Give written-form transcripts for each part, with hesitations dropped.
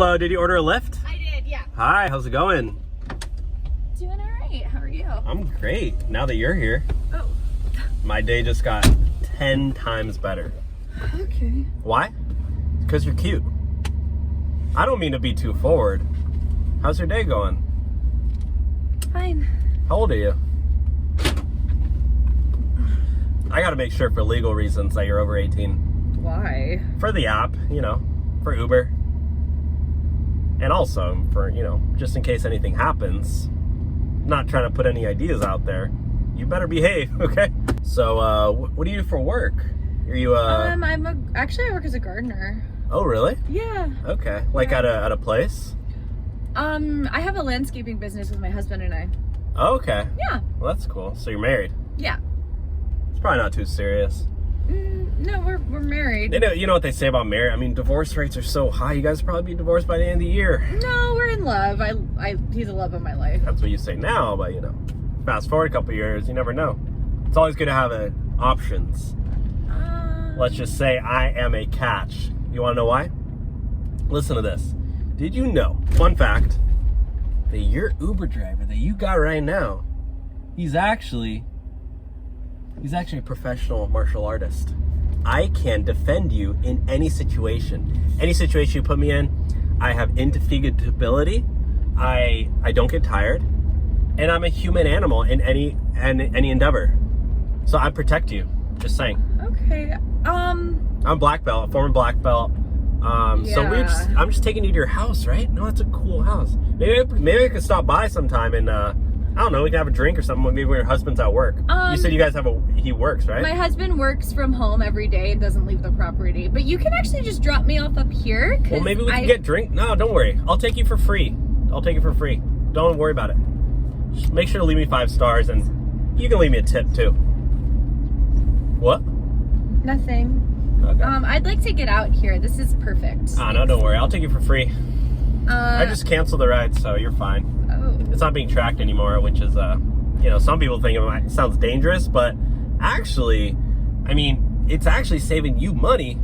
Hello, did you order a Lyft? I did, yeah. Hi, how's it going? Doing all right. How are you? I'm great. Now that you're here, Oh. my day just got 10 times better. Okay. Why? Because you're cute. I don't mean to be too forward. How's your day going? Fine. How old are you? I gotta make sure for legal reasons that you're over 18. Why? For the app, you know, for Uber. And also for, you know, just in case anything happens. Not trying to put any ideas out there. You better behave, okay? So, what do you do for work? Are you, actually I work as a gardener. Oh, really? Yeah. Okay. Like at a place? I have a landscaping business with my husband and I. Oh, okay. Yeah. Well, that's cool. So you're married? Yeah. It's probably not too serious. No, we're married. You know what they say about marriage? I mean, divorce rates are so high. You guys will probably be divorced by the end of the year. No, we're in love. He's the love of my life. That's what you say now, but you know, fast forward a couple years, you never know. It's always good to have options. Let's just say I am a catch. You want to know why? Listen to this. Did you know, fun fact, that your Uber driver that you got right now, he's actually a professional martial artist. I can defend you in any situation. Any situation you put me in, I have indefatigability. I don't get tired, and I'm a human animal in any endeavor. So I protect you. Just saying. Okay. I'm black belt, former black belt. So I'm just taking you to your house, right? No, that's a cool house. Maybe I could stop by sometime and I don't know, we can have a drink or something. Maybe when your husband's at work. You said you guys he works, right? My husband works from home every day and doesn't leave the property. But you can actually just drop me off up here. Well, maybe we can get drink. No, don't worry. I'll take you for free. I'll take you for free. Don't worry about it. Just make sure to leave me 5 stars, and you can leave me a tip too. What? Nothing. Okay. I'd like to get out here. This is perfect. No, don't worry. I'll take you for free. I just canceled the ride, so you're fine. Oh. It's not being tracked anymore, which is, you know, some people think it sounds dangerous, but actually, I mean, it's actually saving you money,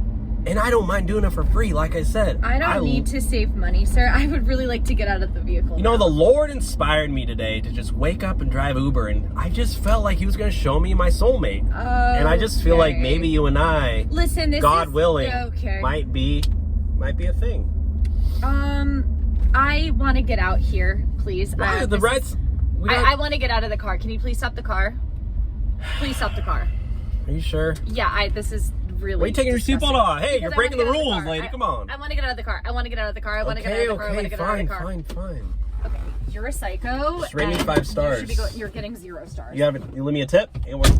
and I don't mind doing it for free, like I said. I don't need to save money, sir. I would really like to get out of the vehicle. You know, the Lord inspired me today to just wake up and drive Uber, and I just felt like he was going to show me my soulmate. And I just feel like maybe you and I, listen, God willing, might be a thing. I want to get out here, please. Why? I want to get out of the car. Can you please stop the car? Please stop the car. Are you sure? Yeah, this is really. Why are you taking disgusting. your seatbelt off? Hey, Because you're I breaking the wanna get out rules, of the car. lady. Come on. I want to get out of the car. I want to get out of the car. I want to get out of the car. I want to get out of the car. Fine. Okay, you're a psycho. Just rate me 5 stars. You're getting 0 stars. You leave me a tip? It works.